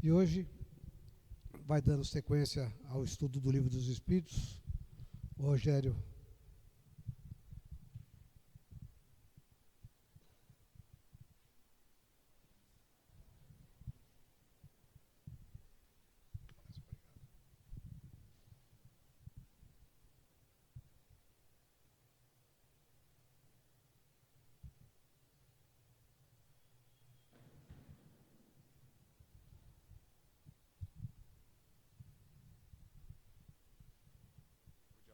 E hoje vai dando sequência ao estudo do Livro dos Espíritos, o Rogério.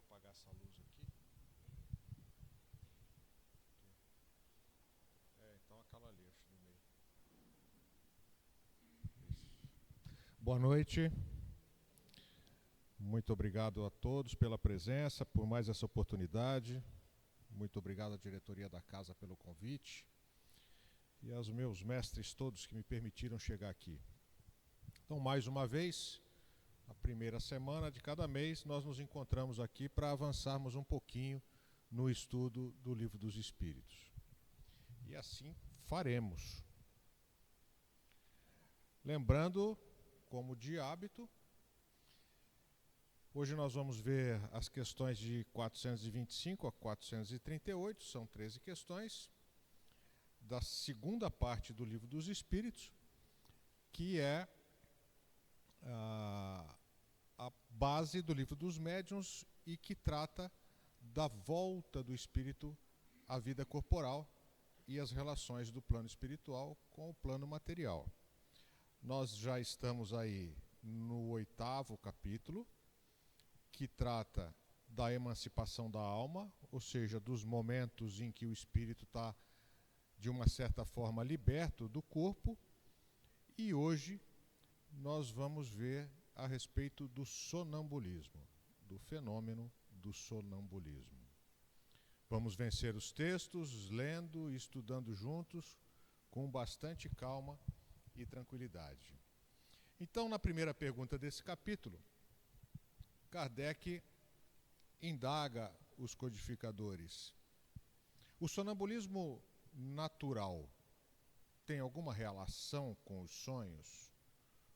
Apagar essa luz aqui. Então aquela ali, acho, no meio. Isso. Boa noite. Muito obrigado a todos pela presença, por mais essa oportunidade. Muito obrigado à diretoria da casa pelo convite. E aos meus mestres todos que me permitiram chegar aqui. Então, mais uma vez, a primeira semana de cada mês, nós nos encontramos aqui para avançarmos um pouquinho no estudo do Livro dos Espíritos. E assim faremos. Lembrando, como de hábito, hoje nós vamos ver as questões de 425 a 438, são 13 questões, da segunda parte do Livro dos Espíritos, que é a base do Livro dos Médiuns e que trata da volta do espírito à vida corporal e as relações do plano espiritual com o plano material. Nós já estamos aí no 8º capítulo, que trata da emancipação da alma, ou seja, dos momentos em que o espírito está, de uma certa forma, liberto do corpo. E hoje nós vamos ver a respeito do sonambulismo, do fenômeno do sonambulismo. Vamos vencer os textos, lendo e estudando juntos, com bastante calma e tranquilidade. Então, na primeira pergunta desse capítulo, Kardec indaga os codificadores: o sonambulismo natural tem alguma relação com os sonhos?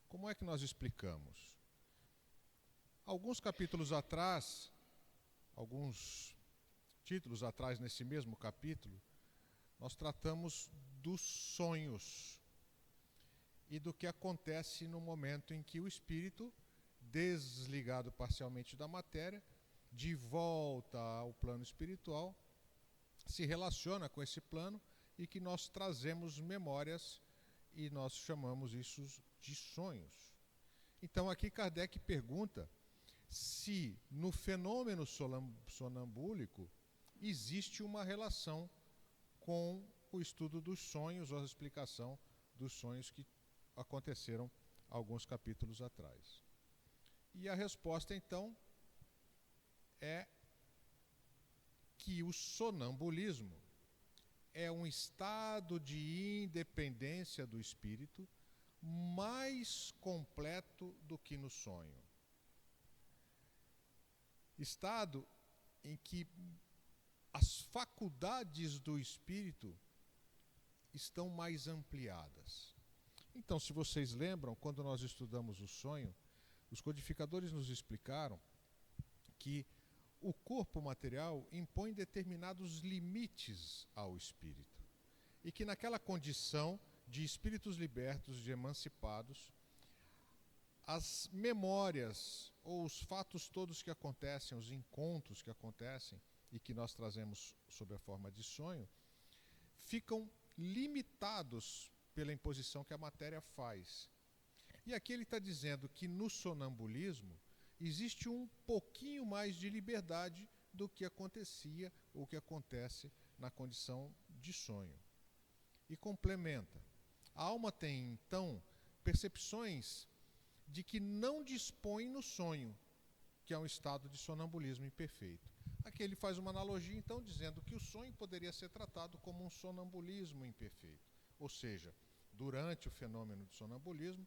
Como é que nós explicamos? Alguns capítulos atrás, alguns títulos atrás, nesse mesmo capítulo, nós tratamos dos sonhos e do que acontece no momento em que o espírito, desligado parcialmente da matéria, de volta ao plano espiritual, se relaciona com esse plano e que nós trazemos memórias e nós chamamos isso de sonhos. Então aqui Kardec pergunta se no fenômeno sonambúlico existe uma relação com o estudo dos sonhos ou a explicação dos sonhos que aconteceram alguns capítulos atrás. E a resposta então é que o sonambulismo é um estado de independência do espírito mais completo do que no sonho. Estado em que as faculdades do espírito estão mais ampliadas. Então, se vocês lembram, quando nós estudamos o sonho, os codificadores nos explicaram que o corpo material impõe determinados limites ao espírito. E que naquela condição de espíritos libertos, de emancipados, as memórias ou os fatos todos que acontecem, os encontros que acontecem e que nós trazemos sob a forma de sonho, ficam limitados pela imposição que a matéria faz. E aqui ele está dizendo que no sonambulismo existe um pouquinho mais de liberdade do que acontecia ou que acontece na condição de sonho. E complementa: a alma tem, então, percepções de que não dispõe no sonho, que é um estado de sonambulismo imperfeito. Aqui ele faz uma analogia, então, dizendo que o sonho poderia ser tratado como um sonambulismo imperfeito. Ou seja, durante o fenômeno de sonambulismo,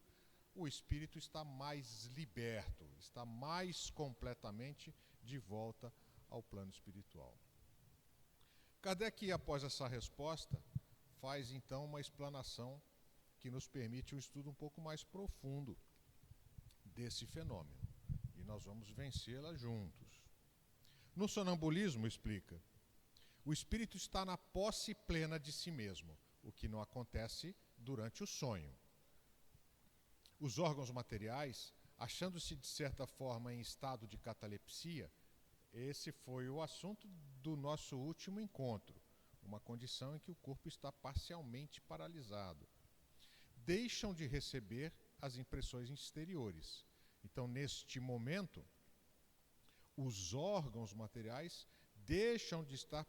o espírito está mais liberto, está mais completamente de volta ao plano espiritual. Kardec, após essa resposta, faz então uma explanação que nos permite um estudo um pouco mais profundo desse fenômeno. E nós vamos vencê-la juntos. No sonambulismo, explica, o espírito está na posse plena de si mesmo, o que não acontece durante o sonho. Os órgãos materiais, achando-se de certa forma em estado de catalepsia, esse foi o assunto do nosso último encontro, uma condição em que o corpo está parcialmente paralisado. Deixam de receber as impressões exteriores. Então, neste momento, os órgãos materiais deixam de estar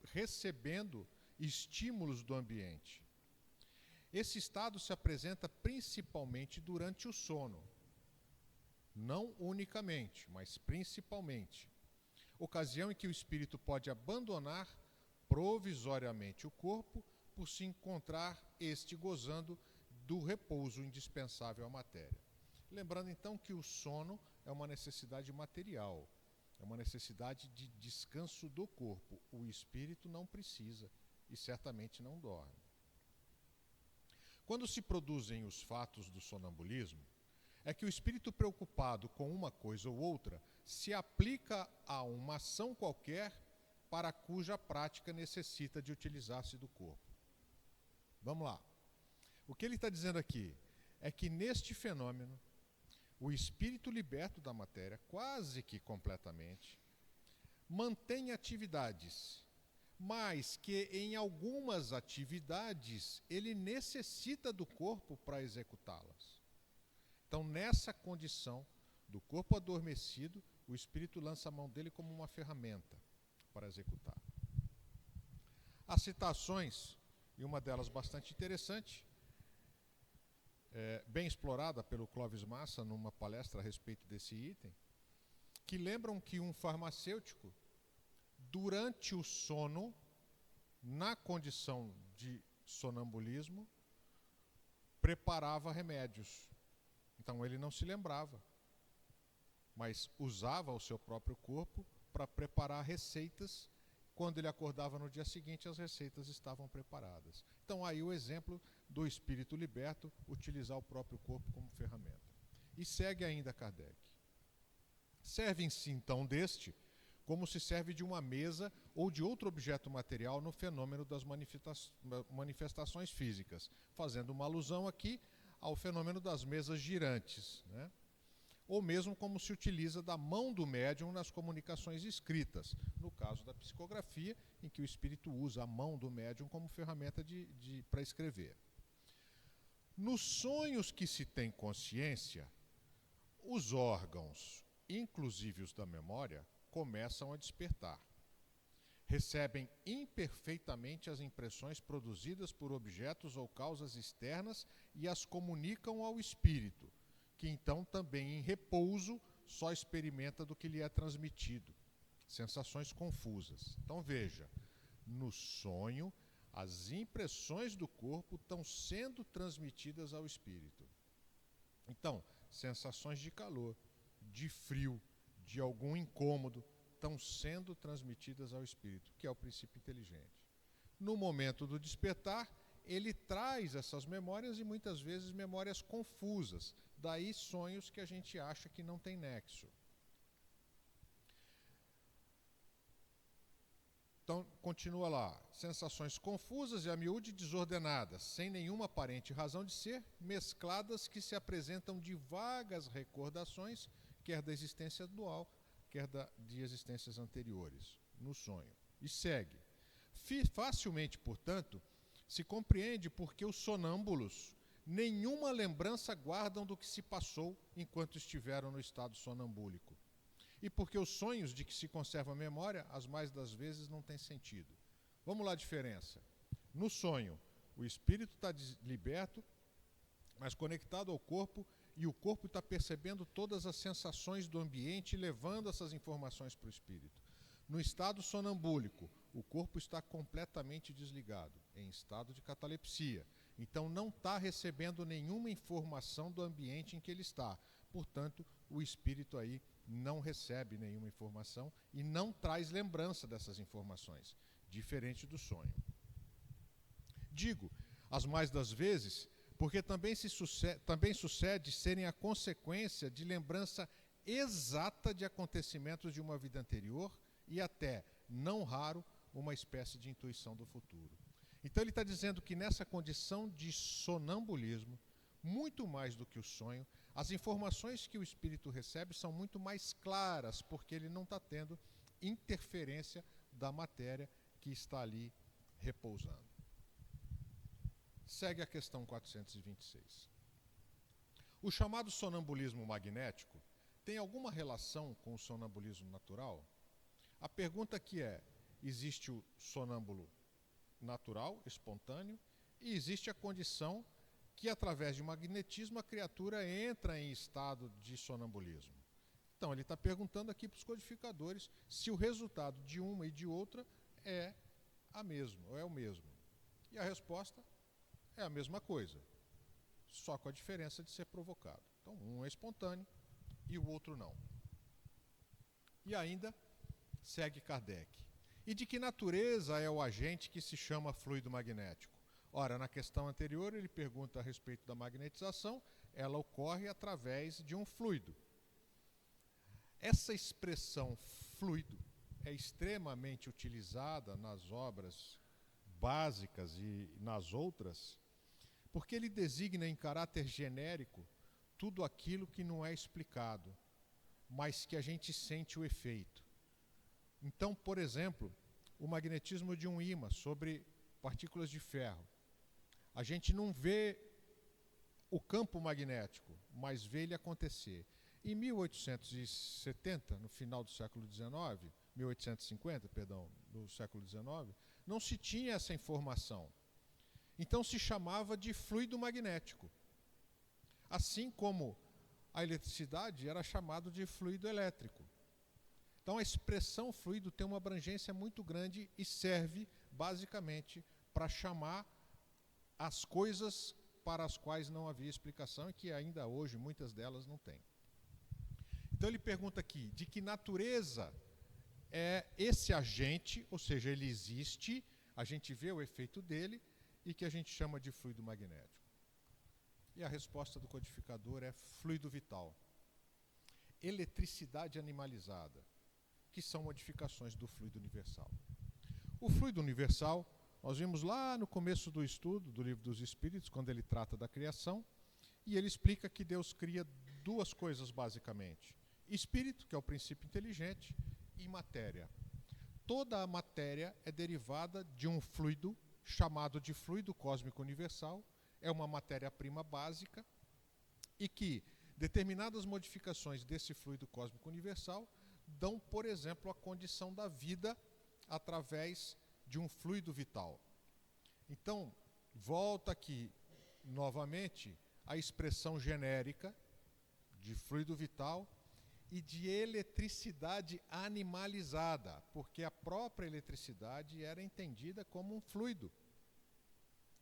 recebendo estímulos do ambiente. Esse estado se apresenta principalmente durante o sono. Não unicamente, mas principalmente. Ocasião em que o espírito pode abandonar provisoriamente o corpo por se encontrar este gozando do repouso indispensável à matéria. Lembrando então que o sono é uma necessidade material, é uma necessidade de descanso do corpo. O espírito não precisa e certamente não dorme. Quando se produzem os fatos do sonambulismo, é que o espírito preocupado com uma coisa ou outra se aplica a uma ação qualquer para cuja prática necessita de utilizar-se do corpo. Vamos lá. O que ele está dizendo aqui é que neste fenômeno, o espírito liberto da matéria, quase que completamente, mantém atividades, mas que em algumas atividades ele necessita do corpo para executá-las. Então, nessa condição do corpo adormecido, o espírito lança a mão dele como uma ferramenta para executar. Há citações, e uma delas bastante interessante, bem explorada pelo Clóvis Massa numa palestra a respeito desse item, que lembram que um farmacêutico, durante o sono, na condição de sonambulismo, preparava remédios. Então ele não se lembrava, mas usava o seu próprio corpo para preparar receitas. Quando ele acordava no dia seguinte, as receitas estavam preparadas. Então aí o exemplo do espírito liberto utilizar o próprio corpo como ferramenta. E segue ainda Kardec. Servem-se então deste como se serve de uma mesa ou de outro objeto material no fenômeno das manifestações físicas, fazendo uma alusão aqui ao fenômeno das mesas girantes, né? Ou mesmo como se utiliza da mão do médium nas comunicações escritas, no caso da psicografia, em que o espírito usa a mão do médium como ferramenta para escrever. Nos sonhos que se tem consciência, os órgãos, inclusive os da memória, começam a despertar. Recebem imperfeitamente as impressões produzidas por objetos ou causas externas e as comunicam ao espírito, que então também em repouso só experimenta do que lhe é transmitido. Sensações confusas. Então veja, no sonho, as impressões do corpo estão sendo transmitidas ao espírito. Então, sensações de calor, de frio, de algum incômodo, estão sendo transmitidas ao espírito, que é o princípio inteligente. No momento do despertar, ele traz essas memórias e muitas vezes memórias confusas, daí sonhos que a gente acha que não tem nexo. Então, continua lá, sensações confusas e a miúde desordenadas, sem nenhuma aparente razão de ser, mescladas que se apresentam de vagas recordações, quer da existência dual, quer de existências anteriores, no sonho. E segue. Facilmente, portanto, se compreende porque os sonâmbulos nenhuma lembrança guardam do que se passou enquanto estiveram no estado sonambúlico. E porque os sonhos de que se conserva a memória, as mais das vezes, não têm sentido. Vamos lá a diferença. No sonho, o espírito está liberto, mas conectado ao corpo, e o corpo está percebendo todas as sensações do ambiente e levando essas informações para o espírito. No estado sonambúlico, o corpo está completamente desligado, em estado de catalepsia. Então não está recebendo nenhuma informação do ambiente em que ele está. Portanto, o espírito aí não recebe nenhuma informação e não traz lembrança dessas informações, diferente do sonho. Digo, as mais das vezes, porque também sucede serem a consequência de lembrança exata de acontecimentos de uma vida anterior e até, não raro, uma espécie de intuição do futuro. Então ele está dizendo que nessa condição de sonambulismo, muito mais do que o sonho, as informações que o espírito recebe são muito mais claras, porque ele não está tendo interferência da matéria que está ali repousando. Segue a questão 426. O chamado sonambulismo magnético tem alguma relação com o sonambulismo natural? A pergunta aqui é: existe o sonâmbulo natural, espontâneo, e existe a condição que, através de magnetismo, a criatura entra em estado de sonambulismo. Então, ele está perguntando aqui para os codificadores se o resultado de uma e de outra é o mesmo. E a resposta é a mesma coisa, só com a diferença de ser provocado. Então, um é espontâneo e o outro não. E ainda segue Kardec. E de que natureza é o agente que se chama fluido magnético? Ora, na questão anterior ele pergunta a respeito da magnetização, ela ocorre através de um fluido. Essa expressão fluido é extremamente utilizada nas obras básicas e nas outras, porque ele designa em caráter genérico tudo aquilo que não é explicado, mas que a gente sente o efeito. Então, por exemplo, o magnetismo de um ímã sobre partículas de ferro. A gente não vê o campo magnético, mas vê ele acontecer. Em 1870, no final do século XIX, 1850, perdão, do século XIX, não se tinha essa informação. Então se chamava de fluido magnético. Assim como a eletricidade era chamado de fluido elétrico. Então a expressão fluido tem uma abrangência muito grande e serve basicamente para chamar as coisas para as quais não havia explicação e que ainda hoje muitas delas não têm. Então ele pergunta aqui, de que natureza é esse agente, ou seja, ele existe, a gente vê o efeito dele e que a gente chama de fluido magnético. E a resposta do codificador é fluido vital. Eletricidade animalizada, que são modificações do fluido universal. O fluido universal, nós vimos lá no começo do estudo do Livro dos Espíritos, quando ele trata da criação, e ele explica que Deus cria duas coisas basicamente: espírito, que é o princípio inteligente, e matéria. Toda a matéria é derivada de um fluido chamado de fluido cósmico universal, é uma matéria-prima básica, e que determinadas modificações desse fluido cósmico universal dão, por exemplo, a condição da vida através de um fluido vital. Então, volta aqui novamente a expressão genérica de fluido vital e de eletricidade animalizada, porque a própria eletricidade era entendida como um fluido.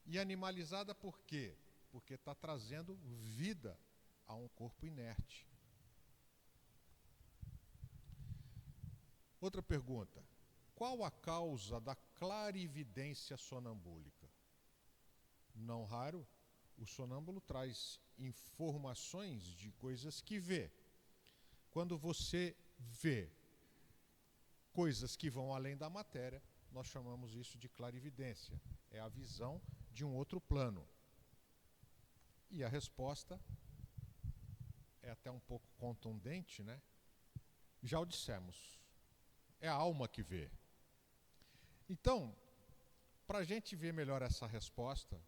E animalizada por quê? Porque está trazendo vida a um corpo inerte. Outra pergunta: qual a causa da clarividência sonambúlica? Não raro, o sonâmbulo traz informações de coisas que vê. Quando você vê coisas que vão além da matéria, nós chamamos isso de clarividência. É a visão de um outro plano. E a resposta é até um pouco contundente, né? Já o dissemos. É a alma que vê. Então, para a gente ver melhor essa resposta,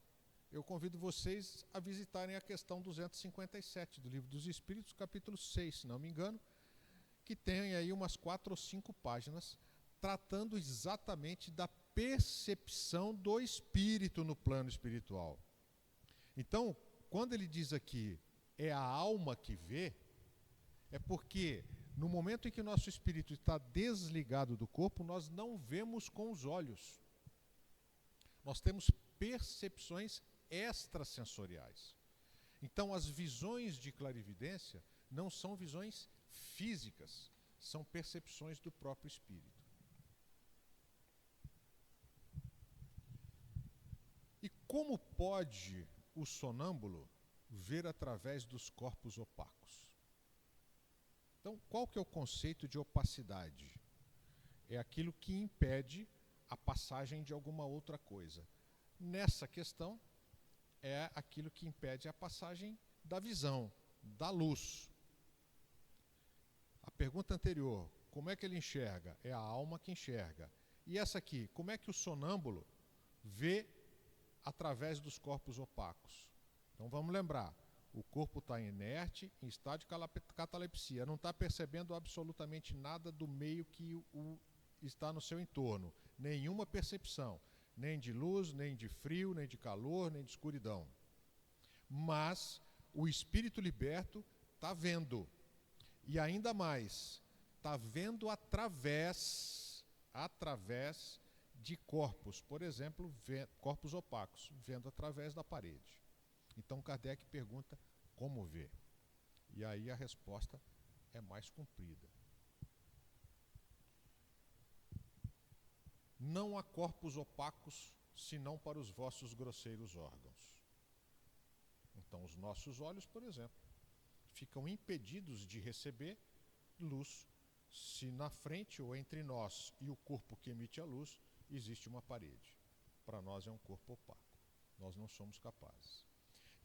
eu convido vocês a visitarem a questão 257 do Livro dos Espíritos, capítulo 6, se não me engano, que tem aí umas 4 ou 5 páginas tratando exatamente da percepção do espírito no plano espiritual. Então, quando ele diz aqui, é a alma que vê, é porque no momento em que nosso espírito está desligado do corpo, nós não vemos com os olhos. Nós temos percepções extrasensoriais. Então, as visões de clarividência não são visões físicas, são percepções do próprio espírito. E como pode o sonâmbulo ver através dos corpos opacos. Então, qual que é o conceito de opacidade? É aquilo que impede a passagem de alguma outra coisa. Nessa questão, é aquilo que impede a passagem da visão, da luz. A pergunta anterior, como é que ele enxerga? É a alma que enxerga. E essa aqui, como é que o sonâmbulo vê através dos corpos opacos? Então vamos lembrar, o corpo está inerte, em estado de catalepsia, não está percebendo absolutamente nada do meio que está no seu entorno, nenhuma percepção, nem de luz, nem de frio, nem de calor, nem de escuridão. Mas o espírito liberto está vendo, e ainda mais, está vendo através de corpos, por exemplo, corpos opacos, vendo através da parede. Então Kardec pergunta como ver. E aí a resposta é mais comprida. Não há corpos opacos, senão para os vossos grosseiros órgãos. Então os nossos olhos, por exemplo, ficam impedidos de receber luz se na frente ou entre nós e o corpo que emite a luz existe uma parede. Para nós é um corpo opaco. Nós não somos capazes.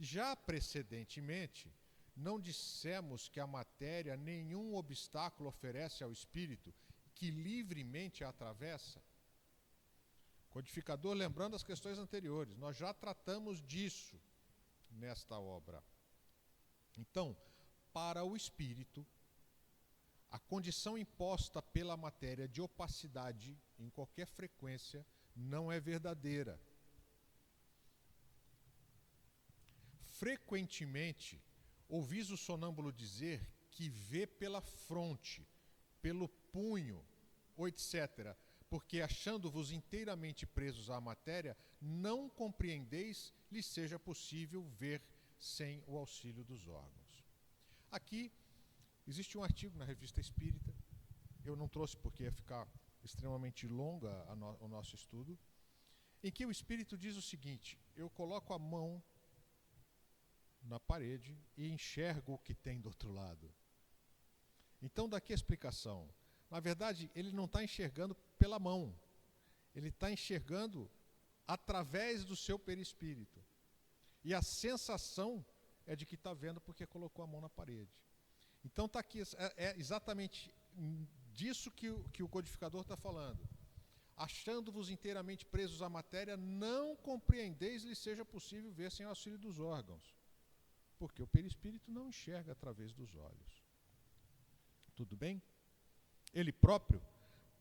Já precedentemente, não dissemos que a matéria nenhum obstáculo oferece ao espírito que livremente a atravessa? Codificador, lembrando as questões anteriores, nós já tratamos disso nesta obra. Então, para o espírito, a condição imposta pela matéria de opacidade em qualquer frequência não é verdadeira. Frequentemente, ouvis o sonâmbulo dizer que vê pela fronte, pelo punho, ou etc., porque achando-vos inteiramente presos à matéria, não compreendeis lhe seja possível ver sem o auxílio dos órgãos. Aqui existe um artigo na Revista Espírita, eu não trouxe porque ia ficar extremamente longa o nosso estudo, em que o Espírito diz o seguinte: eu coloco a mão na parede e enxergo o que tem do outro lado. Então daqui a explicação. Na verdade, ele não está enxergando pela mão, ele está enxergando através do seu perispírito. E a sensação é de que está vendo porque colocou a mão na parede. Então está aqui, é exatamente disso que o codificador está falando. Achando-vos inteiramente presos à matéria, não compreendeis lhe seja possível ver sem o auxílio dos órgãos. Porque o perispírito não enxerga através dos olhos. Tudo bem? Ele próprio,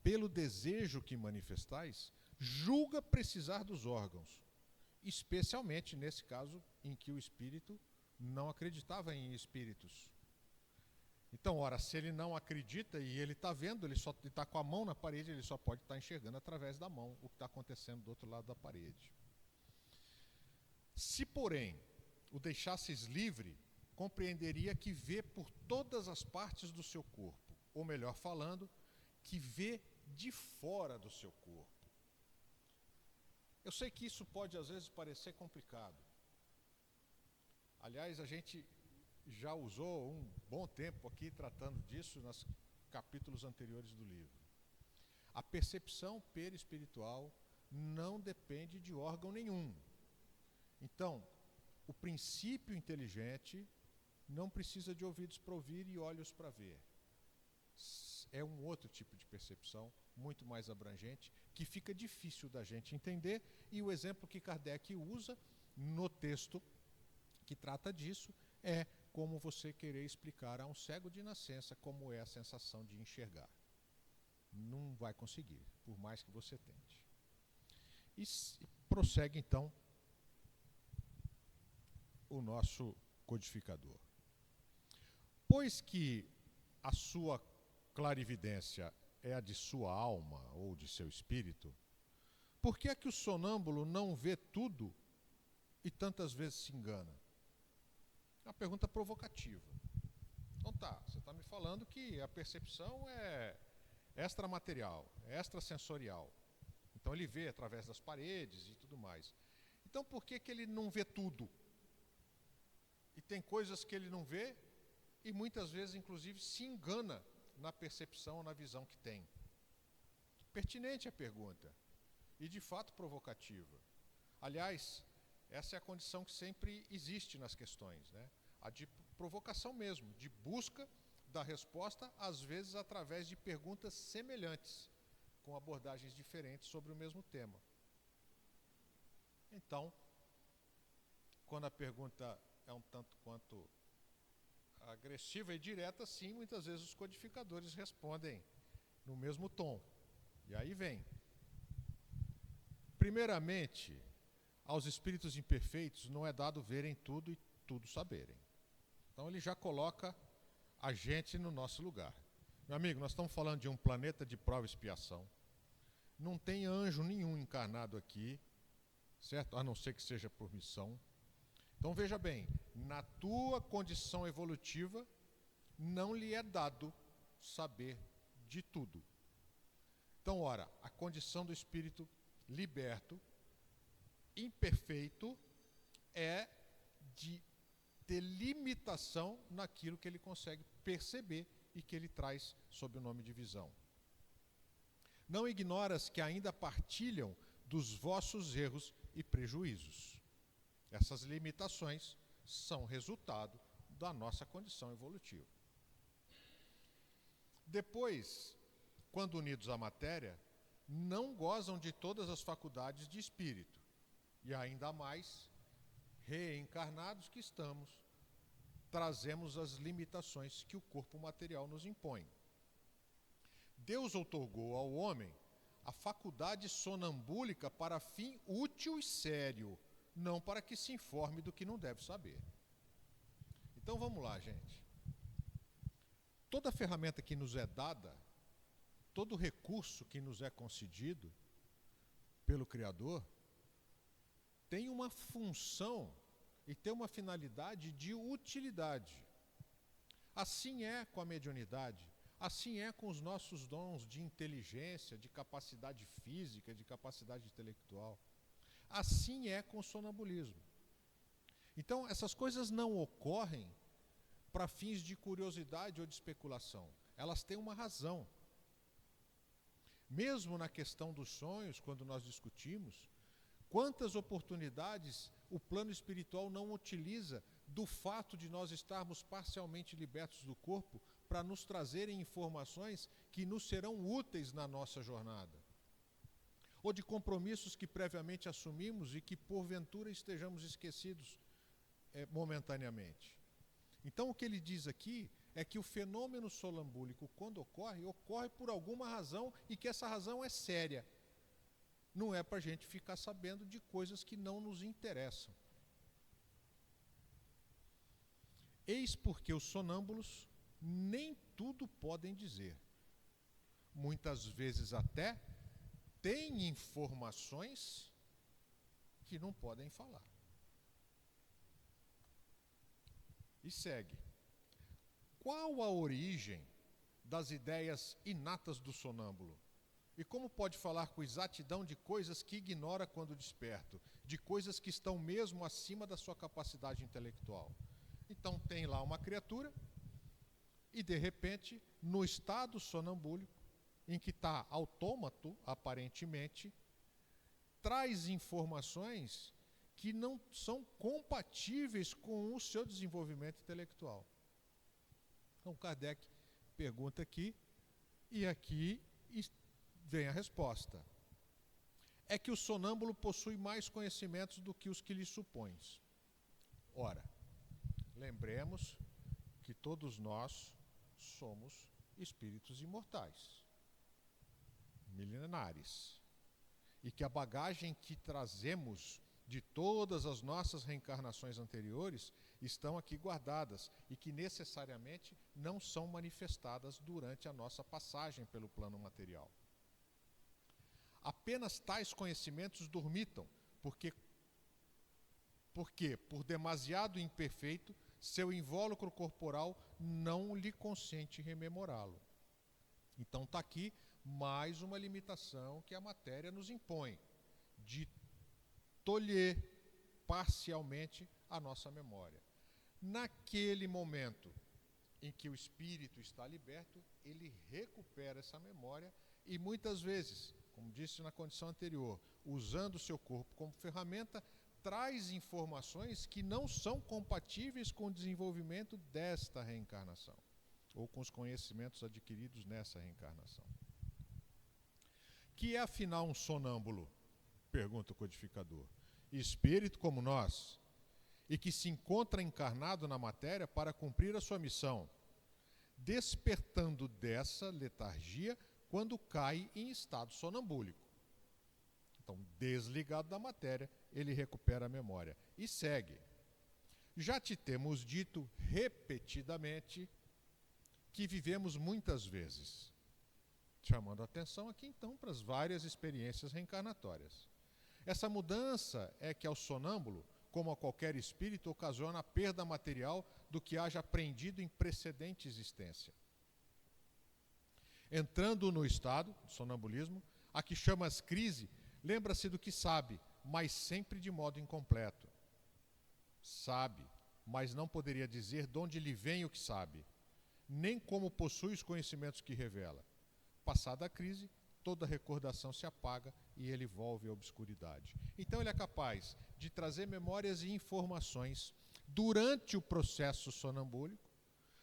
pelo desejo que manifestais, julga precisar dos órgãos, especialmente nesse caso em que o espírito não acreditava em espíritos. Então, ora, se ele não acredita e ele está vendo, ele só está com a mão na parede, ele só pode estar enxergando através da mão o que está acontecendo do outro lado da parede. Se, porém, o deixasseis livre, compreenderia que vê por todas as partes do seu corpo, ou melhor falando, que vê de fora do seu corpo. Eu sei que isso pode às vezes parecer complicado. Aliás, a gente já usou um bom tempo aqui tratando disso nos capítulos anteriores do livro. A percepção perispiritual não depende de órgão nenhum. Então, o princípio inteligente não precisa de ouvidos para ouvir e olhos para ver. É um outro tipo de percepção, muito mais abrangente, que fica difícil da gente entender, e o exemplo que Kardec usa no texto que trata disso é como você querer explicar a um cego de nascença como é a sensação de enxergar. Não vai conseguir, por mais que você tente. E prossegue então o nosso codificador. Pois que a sua clarividência é a de sua alma ou de seu espírito, por que é que o sonâmbulo não vê tudo e tantas vezes se engana? É uma pergunta provocativa. Então tá, você está me falando que a percepção é extramaterial, é extrasensorial. Então ele vê através das paredes e tudo mais. Então por que ele não vê tudo? E tem coisas que ele não vê e muitas vezes, inclusive, se engana na percepção, na visão que tem. Pertinente a pergunta e, de fato, provocativa. Aliás, essa é a condição que sempre existe nas questões, né? A de provocação mesmo, de busca da resposta, às vezes através de perguntas semelhantes, com abordagens diferentes sobre o mesmo tema. Então, quando a pergunta é um tanto quanto agressiva e direta, sim, muitas vezes os codificadores respondem no mesmo tom. E aí vem. Primeiramente, aos espíritos imperfeitos não é dado verem tudo e tudo saberem. Então ele já coloca a gente no nosso lugar. Meu amigo, nós estamos falando de um planeta de prova e expiação. Não tem anjo nenhum encarnado aqui, certo? A não ser que seja por missão. Então veja bem, na tua condição evolutiva, não lhe é dado saber de tudo. Então, ora, a condição do espírito liberto, imperfeito, é de ter limitação naquilo que ele consegue perceber e que ele traz sob o nome de visão. Não ignoras que ainda partilham dos vossos erros e prejuízos. Essas limitações são resultado da nossa condição evolutiva. Depois, quando unidos à matéria, não gozam de todas as faculdades de espírito, e ainda mais, reencarnados que estamos, trazemos as limitações que o corpo material nos impõe. Deus outorgou ao homem a faculdade sonambúlica para fim útil e sério, não para que se informe do que não deve saber. Então vamos lá, gente. Toda ferramenta que nos é dada, todo recurso que nos é concedido pelo Criador, tem uma função e tem uma finalidade de utilidade. Assim é com a mediunidade, assim é com os nossos dons de inteligência, de capacidade física, de capacidade intelectual. Assim é com o sonambulismo. Então, essas coisas não ocorrem para fins de curiosidade ou de especulação. Elas têm uma razão. Mesmo na questão dos sonhos, quando nós discutimos, quantas oportunidades o plano espiritual não utiliza do fato de nós estarmos parcialmente libertos do corpo para nos trazerem informações que nos serão úteis na nossa jornada. Ou de compromissos que previamente assumimos e que porventura estejamos esquecidos momentaneamente. Então o que ele diz aqui é que o fenômeno sonambúlico, quando ocorre, ocorre por alguma razão e que essa razão é séria. Não é para a gente ficar sabendo de coisas que não nos interessam. Eis porque os sonâmbulos nem tudo podem dizer. Muitas vezes até têm informações que não podem falar. E segue. Qual a origem das ideias inatas do sonâmbulo? E como pode falar com exatidão de coisas que ignora quando desperto, de coisas que estão mesmo acima da sua capacidade intelectual? Então tem lá uma criatura e de repente, no estado sonambúlico, em que está autômato, aparentemente, traz informações que não são compatíveis com o seu desenvolvimento intelectual. Então Kardec pergunta aqui, e aqui vem a resposta. É que o sonâmbulo possui mais conhecimentos do que os que lhe supões. Ora, lembremos que todos nós somos espíritos imortais, milenares, e que a bagagem que trazemos de todas as nossas reencarnações anteriores estão aqui guardadas e que necessariamente não são manifestadas durante a nossa passagem pelo plano material. Apenas tais conhecimentos dormitam, porque por demasiado imperfeito, seu invólucro corporal não lhe consente rememorá-lo. Então está aqui mais uma limitação que a matéria nos impõe, de tolher parcialmente a nossa memória. Naquele momento em que o espírito está liberto, ele recupera essa memória e muitas vezes, como disse na condição anterior, usando o seu corpo como ferramenta, traz informações que não são compatíveis com o desenvolvimento desta reencarnação, ou com os conhecimentos adquiridos nessa reencarnação. Que é afinal um sonâmbulo? Pergunta o codificador. Espírito como nós, e que se encontra encarnado na matéria para cumprir a sua missão, despertando dessa letargia quando cai em estado sonambúlico. Então, desligado da matéria, ele recupera a memória e segue. Já te temos dito repetidamente que vivemos muitas vezes, chamando a atenção aqui então para as várias experiências reencarnatórias. Essa mudança é que ao sonâmbulo, como a qualquer espírito, ocasiona a perda material do que haja aprendido em precedente existência. Entrando no estado de sonambulismo, a que chamas crise, lembra-se do que sabe, mas sempre de modo incompleto. Sabe, mas não poderia dizer de onde lhe vem o que sabe, nem como possui os conhecimentos que revela. Passada a crise, toda recordação se apaga e ele volve à obscuridade. Então ele é capaz de trazer memórias e informações durante o processo sonambúlico,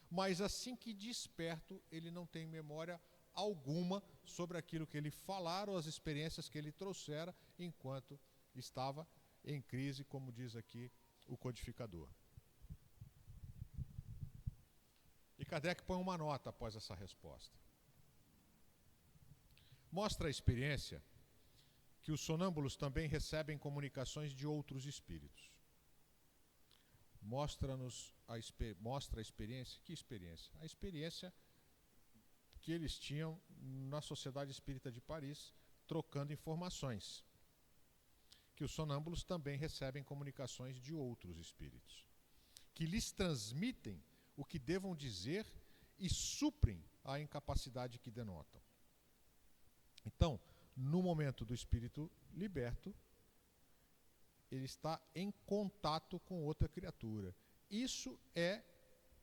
mas assim que desperto, ele não tem memória alguma sobre aquilo que ele falara ou as experiências que ele trouxera enquanto estava em crise, como diz aqui o codificador. E Kardec põe uma nota após essa resposta. Mostra a experiência que os sonâmbulos também recebem comunicações de outros espíritos. Mostra a experiência. Que experiência? A experiência que eles tinham na Sociedade Espírita de Paris, trocando informações. Que os sonâmbulos também recebem comunicações de outros espíritos, que lhes transmitem o que devam dizer e suprem a incapacidade que denotam. Então, no momento do espírito liberto, ele está em contato com outra criatura. Isso é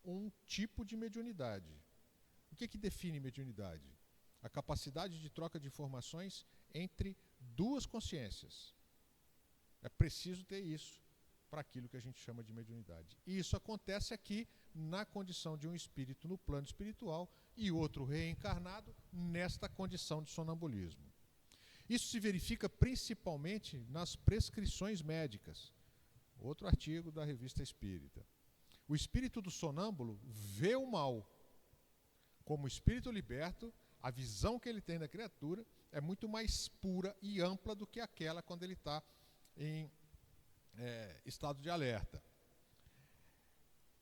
um tipo de mediunidade. O que define mediunidade? A capacidade de troca de informações entre duas consciências. É preciso ter isso para aquilo que a gente chama de mediunidade. E isso acontece aqui na condição de um espírito no plano espiritual e outro reencarnado nesta condição de sonambulismo. Isso se verifica principalmente nas prescrições médicas. Outro artigo da Revista Espírita. O espírito do sonâmbulo vê o mal. Como espírito liberto, a visão que ele tem da criatura é muito mais pura e ampla do que aquela quando ele está em estado de alerta.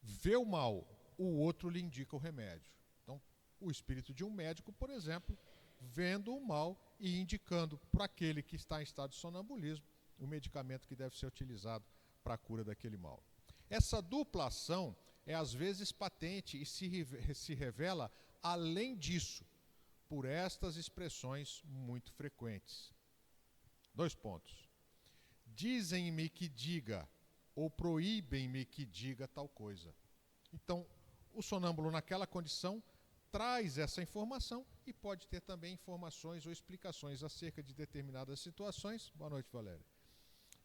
Vê o mal, o outro lhe indica o remédio. Então, o espírito de um médico, por exemplo, vendo o mal e indicando para aquele que está em estado de sonambulismo o medicamento que deve ser utilizado para a cura daquele mal. Essa dupla ação é às vezes patente e se revela além disso, por estas expressões muito frequentes. 2 pontos. Dizem-me que diga, ou proíbem-me que diga tal coisa. Então, o sonâmbulo naquela condição traz essa informação e pode ter também informações ou explicações acerca de determinadas situações, boa noite, Valéria,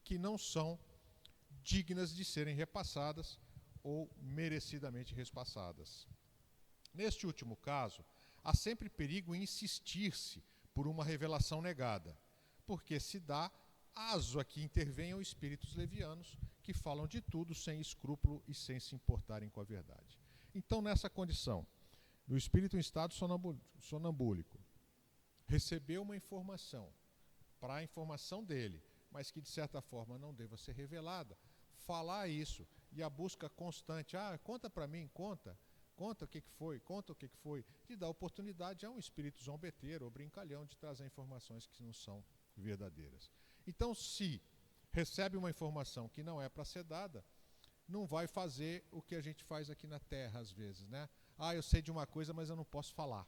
que não são dignas de serem repassadas ou merecidamente repassadas. Neste último caso, há sempre perigo em insistir-se por uma revelação negada, porque se dá aso a que intervenham espíritos levianos que falam de tudo sem escrúpulo e sem se importarem com a verdade. Então, nessa condição, o espírito em estado sonambúlico recebeu uma informação para a informação dele, mas que de certa forma não deva ser revelada, falar isso e a busca constante, conta para mim, conta o que foi, de dar oportunidade a um espírito zombeteiro ou brincalhão de trazer informações que não são verdadeiras. Então, se recebe uma informação que não é para ser dada, não vai fazer o que a gente faz aqui na Terra às vezes, né? Eu sei de uma coisa, mas eu não posso falar.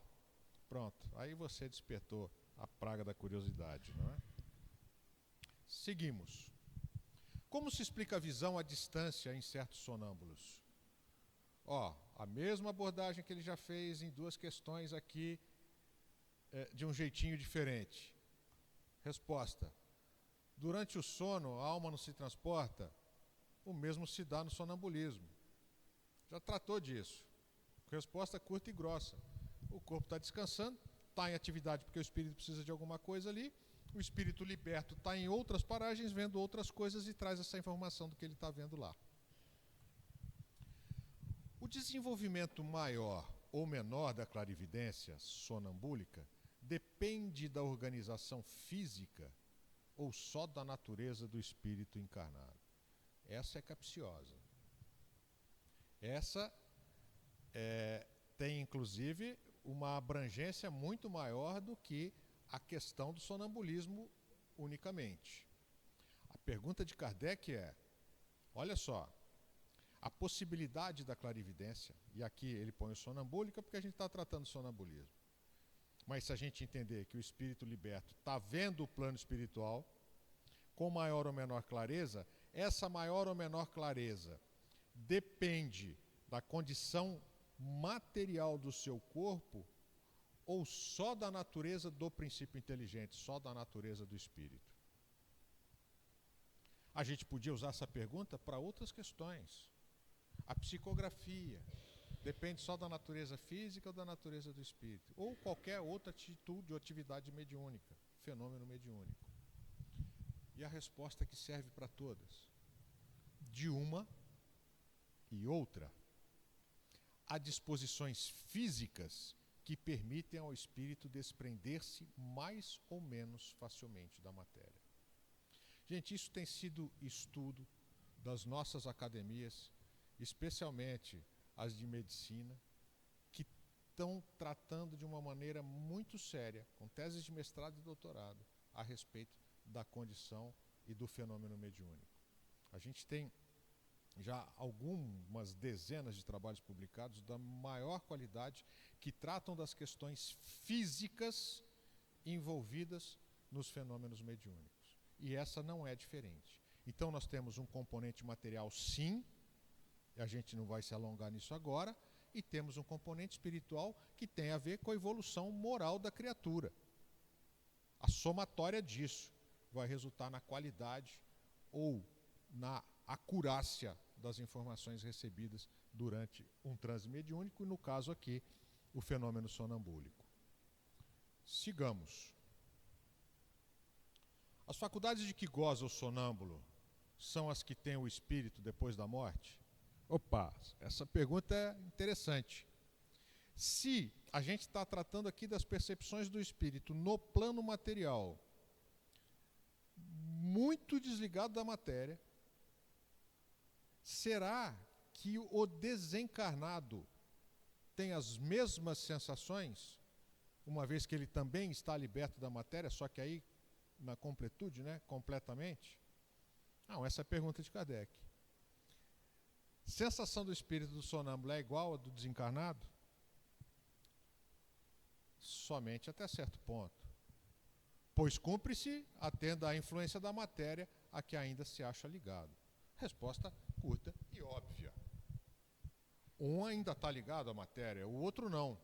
Pronto, aí você despertou a praga da curiosidade, não é? Seguimos. Como se explica a visão à distância em certos sonâmbulos? A mesma abordagem que ele já fez em duas questões aqui, de um jeitinho diferente. Resposta: durante o sono, a alma não se transporta? O mesmo se dá no sonambulismo. Já tratou disso. Resposta curta e grossa. O corpo está descansando, está em atividade porque o espírito precisa de alguma coisa ali. O espírito liberto está em outras paragens, vendo outras coisas e traz essa informação do que ele está vendo lá. O desenvolvimento maior ou menor da clarividência sonambúlica depende da organização física ou só da natureza do espírito encarnado. Essa é capciosa. Essa tem, inclusive, uma abrangência muito maior do que a questão do sonambulismo unicamente. A pergunta de Kardec é, olha só, a possibilidade da clarividência, e aqui ele põe o sonambúlica porque a gente está tratando sonambulismo, mas se a gente entender que o espírito liberto está vendo o plano espiritual com maior ou menor clareza, essa maior ou menor clareza depende da condição material do seu corpo ou só da natureza do princípio inteligente, só da natureza do espírito? A gente podia usar essa pergunta para outras questões. A psicografia depende só da natureza física ou da natureza do espírito, ou qualquer outra atitude ou atividade mediúnica, fenômeno mediúnico. E a resposta que serve para todas, de uma e outra, há disposições físicas que permitem ao espírito desprender-se mais ou menos facilmente da matéria. Gente, isso tem sido estudo das nossas academias, especialmente as de medicina, que estão tratando de uma maneira muito séria, com teses de mestrado e doutorado, a respeito da condição e do fenômeno mediúnico. A gente tem já algumas dezenas de trabalhos publicados da maior qualidade que tratam das questões físicas envolvidas nos fenômenos mediúnicos. E essa não é diferente. Então nós temos um componente material, sim, a gente não vai se alongar nisso agora, e temos um componente espiritual que tem a ver com a evolução moral da criatura. A somatória disso vai resultar na qualidade ou na acurácia das informações recebidas durante um transe mediúnico e, no caso aqui, o fenômeno sonambúlico. Sigamos. As faculdades de que goza o sonâmbulo são as que têm o espírito depois da morte? Opa, essa pergunta é interessante. Se a gente está tratando aqui das percepções do espírito no plano material, muito desligado da matéria, será que o desencarnado tem as mesmas sensações, uma vez que ele também está liberto da matéria, só que aí na completude, né, completamente? Não, essa é a pergunta de Kardec. Sensação do espírito do sonâmbulo é igual a do desencarnado? Somente até certo ponto. Pois cumpre-se atenda à influência da matéria a que ainda se acha ligado. Resposta curta e óbvia. Um ainda está ligado à matéria, o outro não.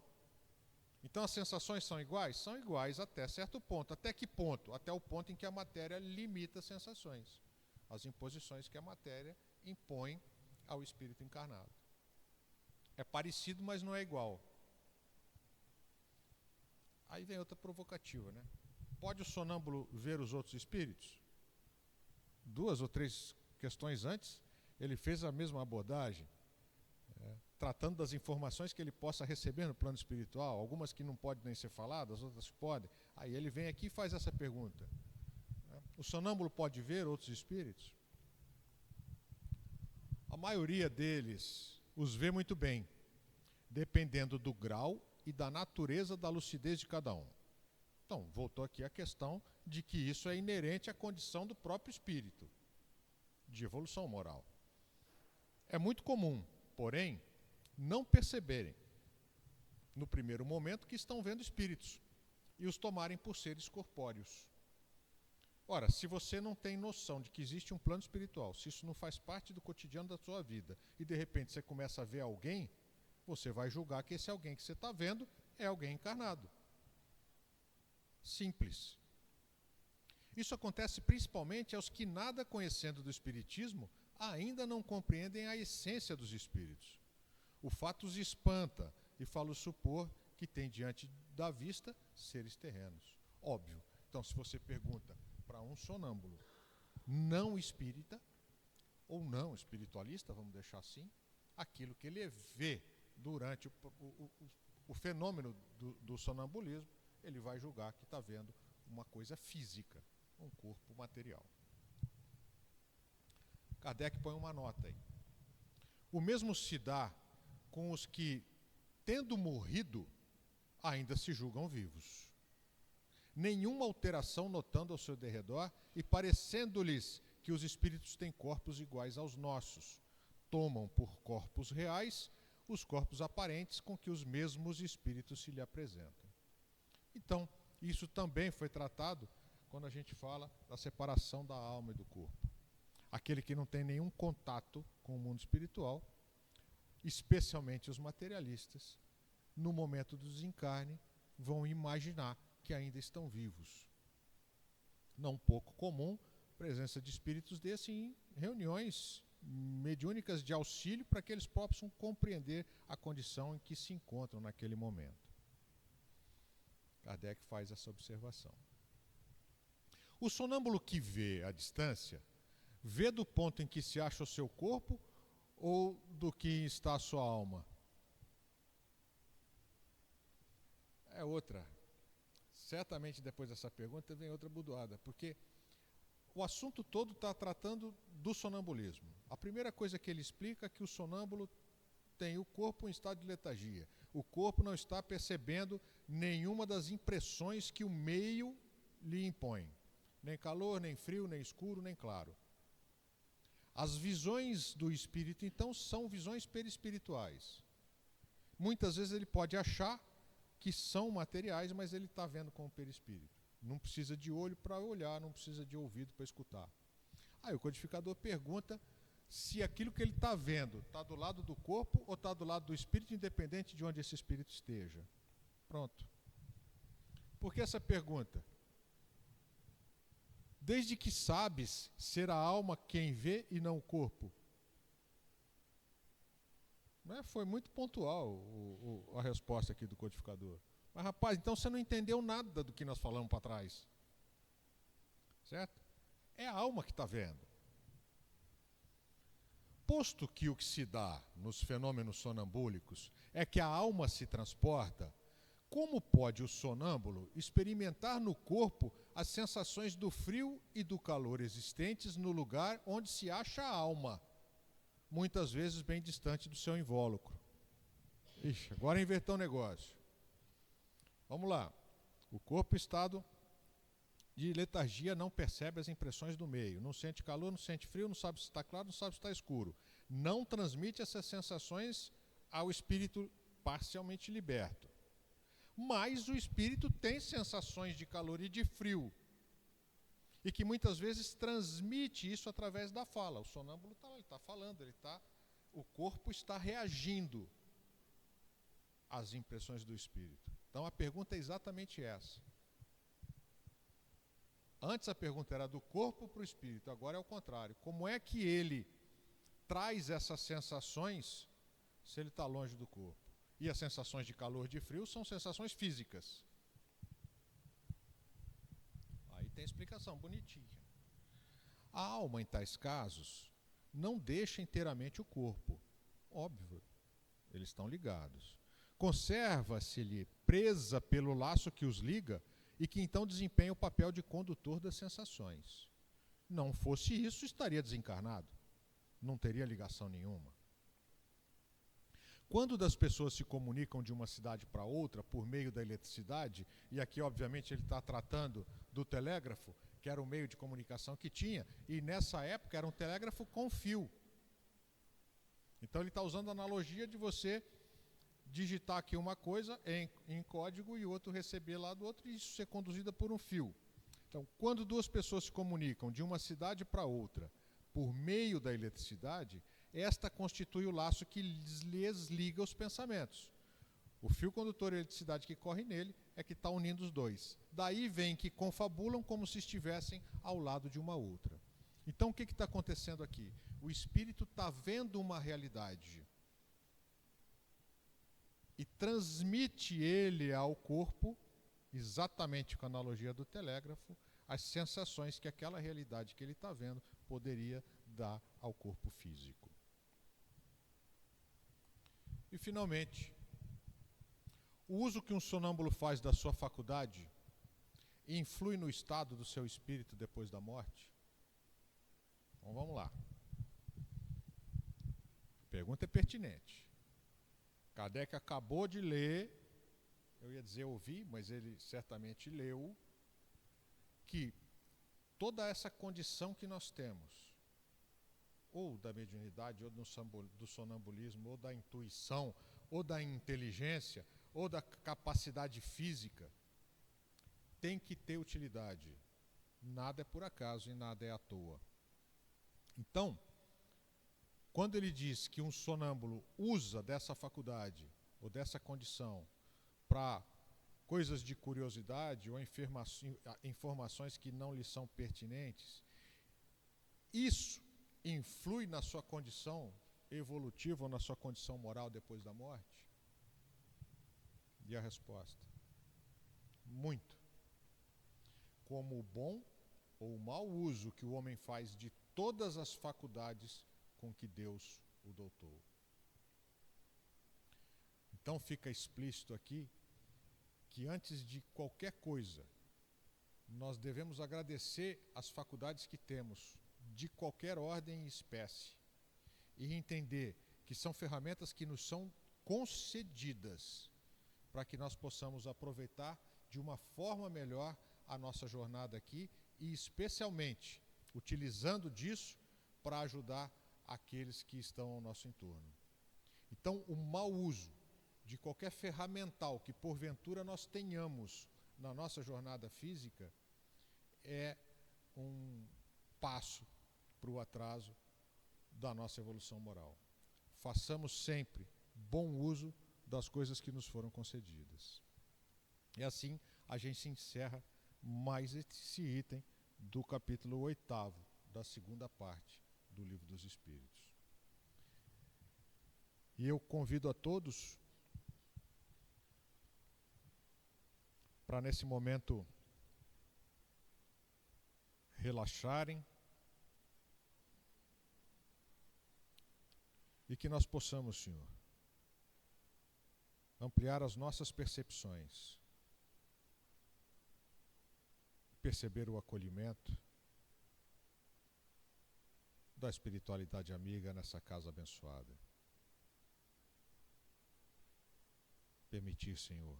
Então as sensações são iguais? São iguais até certo ponto. Até que ponto? Até o ponto em que a matéria limita as sensações. As imposições que a matéria impõe ao espírito encarnado. É parecido, mas não é igual. Aí vem outra provocativa, né? Pode o sonâmbulo ver os outros espíritos? 2 ou 3 questões antes, ele fez a mesma abordagem, tratando das informações que ele possa receber no plano espiritual, algumas que não podem nem ser faladas, outras que podem. Aí ele vem aqui e faz essa pergunta. O sonâmbulo pode ver outros espíritos? A maioria deles os vê muito bem, dependendo do grau e da natureza da lucidez de cada um. Então, voltou aqui a questão de que isso é inerente à condição do próprio espírito, de evolução moral. É muito comum, porém, não perceberem, no primeiro momento, que estão vendo espíritos e os tomarem por seres corpóreos. Ora, se você não tem noção de que existe um plano espiritual, se isso não faz parte do cotidiano da sua vida, e de repente você começa a ver alguém, você vai julgar que esse alguém que você está vendo é alguém encarnado. Simples. Isso acontece principalmente aos que, nada conhecendo do Espiritismo, ainda não compreendem a essência dos espíritos. O fato os espanta e fala supor que tem diante da vista seres terrenos. Óbvio. Então, se você pergunta para um sonâmbulo não espírita, ou não espiritualista, vamos deixar assim, aquilo que ele vê durante o fenômeno do sonambulismo, ele vai julgar que está vendo uma coisa física, um corpo material. Kardec põe uma nota aí. O mesmo se dá com os que, tendo morrido, ainda se julgam vivos. Nenhuma alteração notando ao seu derredor e parecendo-lhes que os espíritos têm corpos iguais aos nossos. Tomam por corpos reais os corpos aparentes com que os mesmos espíritos se lhe apresentam. Então, isso também foi tratado quando a gente fala da separação da alma e do corpo. Aquele que não tem nenhum contato com o mundo espiritual, especialmente os materialistas, no momento do desencarne, vão imaginar que ainda estão vivos. Não pouco comum a presença de espíritos desses em reuniões mediúnicas de auxílio para que eles possam compreender a condição em que se encontram naquele momento. Kardec faz essa observação. O sonâmbulo que vê à distância, vê do ponto em que se acha o seu corpo ou do que está a sua alma? É outra. Certamente depois dessa pergunta vem outra budoada, porque o assunto todo está tratando do sonambulismo. A primeira coisa que ele explica é que o sonâmbulo tem o corpo em estado de letargia. O corpo não está percebendo nenhuma das impressões que o meio lhe impõe. Nem calor, nem frio, nem escuro, nem claro. As visões do espírito, então, são visões perispirituais. Muitas vezes ele pode achar que são materiais, mas ele está vendo com o perispírito. Não precisa de olho para olhar, não precisa de ouvido para escutar. Aí o codificador pergunta se aquilo que ele está vendo está do lado do corpo ou está do lado do espírito, independente de onde esse espírito esteja. Pronto. Por que essa pergunta? Desde que sabes ser a alma quem vê e não o corpo. Foi muito pontual a resposta aqui do codificador. Mas, rapaz, então você não entendeu nada do que nós falamos para trás. Certo? É a alma que está vendo. Posto que o que se dá nos fenômenos sonambúlicos é que a alma se transporta, como pode o sonâmbulo experimentar no corpo as sensações do frio e do calor existentes no lugar onde se acha a alma, muitas vezes bem distante do seu invólucro? Ixi, agora inverteu o negócio. Vamos lá. O corpo em estado de letargia não percebe as impressões do meio, não sente calor, não sente frio, não sabe se está claro, não sabe se está escuro. Não transmite essas sensações ao espírito parcialmente liberto. Mas o espírito tem sensações de calor e de frio. E que muitas vezes transmite isso através da fala. O sonâmbulo está falando, o corpo está reagindo às impressões do espírito. Então a pergunta é exatamente essa. Antes a pergunta era do corpo para o espírito, agora é o contrário. Como é que ele traz essas sensações se ele está longe do corpo? E as sensações de calor e de frio são sensações físicas. Aí tem explicação bonitinha. A alma, em tais casos, não deixa inteiramente o corpo. Óbvio, eles estão ligados. Conserva-se-lhe presa pelo laço que os liga e que então desempenha o papel de condutor das sensações. Não fosse isso, estaria desencarnado. Não teria ligação nenhuma. Quando das pessoas se comunicam de uma cidade para outra por meio da eletricidade, e aqui obviamente ele está tratando do telégrafo, que era o meio de comunicação que tinha, e nessa época era um telégrafo com fio. Então ele está usando a analogia de você digitar aqui uma coisa em código e o outro receber lá do outro, e isso ser conduzido por um fio. Então, quando duas pessoas se comunicam de uma cidade para outra por meio da eletricidade, esta constitui o laço que lhes liga os pensamentos. O fio condutor de eletricidade que corre nele é que está unindo os dois. Daí vem que confabulam como se estivessem ao lado de uma outra. Então, o que está acontecendo aqui? O espírito está vendo uma realidade e transmite ele ao corpo, exatamente com a analogia do telégrafo, as sensações que aquela realidade que ele está vendo poderia dar ao corpo físico. E, finalmente, o uso que um sonâmbulo faz da sua faculdade influi no estado do seu espírito depois da morte? Então, vamos lá. A pergunta é pertinente. Kardec acabou de ler, eu ia dizer ouvir, mas ele certamente leu, que toda essa condição que nós temos, ou da mediunidade, ou do sonambulismo, ou da intuição, ou da inteligência, ou da capacidade física, tem que ter utilidade. Nada é por acaso e nada é à toa. Então, quando ele diz que um sonâmbulo usa dessa faculdade ou dessa condição para coisas de curiosidade ou informações que não lhe são pertinentes, isso influi na sua condição evolutiva ou na sua condição moral depois da morte? E a resposta? Muito. Como o bom ou o mau uso que o homem faz de todas as faculdades com que Deus o dotou. Então fica explícito aqui que antes de qualquer coisa, nós devemos agradecer as faculdades que temos, de qualquer ordem e espécie, e entender que são ferramentas que nos são concedidas para que nós possamos aproveitar de uma forma melhor a nossa jornada aqui e especialmente utilizando disso para ajudar aqueles que estão ao nosso entorno. Então, o mau uso de qualquer ferramental que porventura nós tenhamos na nossa jornada física é um passo para o atraso da nossa evolução moral. Façamos sempre bom uso das coisas que nos foram concedidas. E assim a gente encerra mais esse item do capítulo 8º, da segunda parte do Livro dos Espíritos. E eu convido a todos para nesse momento relaxarem e que nós possamos, Senhor, ampliar as nossas percepções, perceber o acolhimento da espiritualidade amiga nessa casa abençoada. Permitir, Senhor,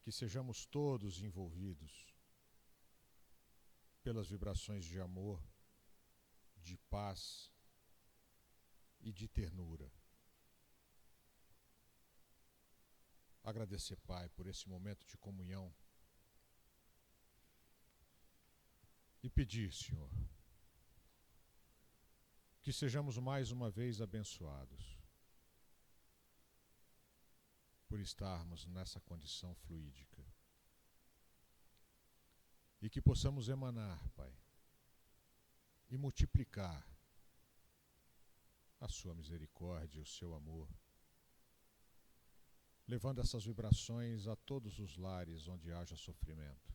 que sejamos todos envolvidos pelas vibrações de amor, de paz e de ternura. Agradecer, Pai, por esse momento de comunhão e pedir, Senhor, que sejamos mais uma vez abençoados por estarmos nessa condição fluídica e que possamos emanar, Pai, e multiplicar a sua misericórdia e o seu amor, levando essas vibrações a todos os lares onde haja sofrimento,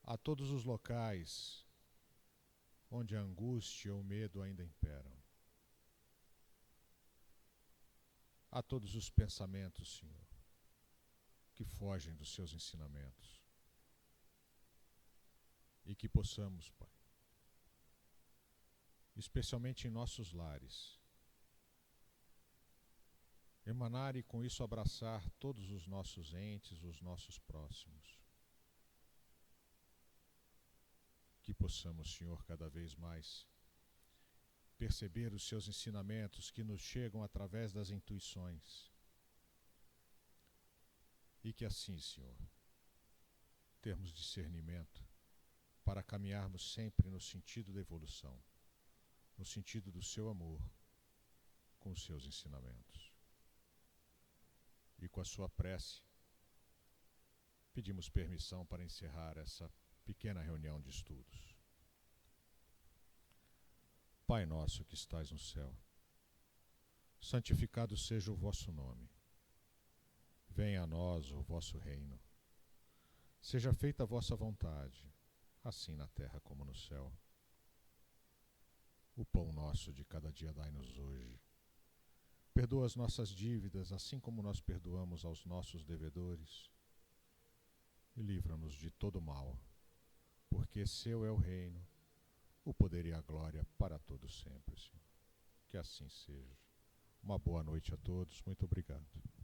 a todos os locais onde a angústia ou o medo ainda imperam, a todos os pensamentos, Senhor, que fogem dos seus ensinamentos, e que possamos, Pai, especialmente em nossos lares, emanar e com isso abraçar todos os nossos entes, os nossos próximos. Que possamos, Senhor, cada vez mais perceber os seus ensinamentos que nos chegam através das intuições. E que assim, Senhor, termos discernimento para caminharmos sempre no sentido da evolução, no sentido do seu amor, com os seus ensinamentos. E com a sua prece, pedimos permissão para encerrar essa pequena reunião de estudos. Pai nosso que estais no céu, santificado seja o vosso nome. Venha a nós o vosso reino. Seja feita a vossa vontade, assim na terra como no céu. O pão nosso de cada dia dai-nos hoje. Perdoa as nossas dívidas, assim como nós perdoamos aos nossos devedores. E livra-nos de todo mal, porque seu é o reino, o poder e a glória para todos sempre, Senhor. Que assim seja. Uma boa noite a todos. Muito obrigado.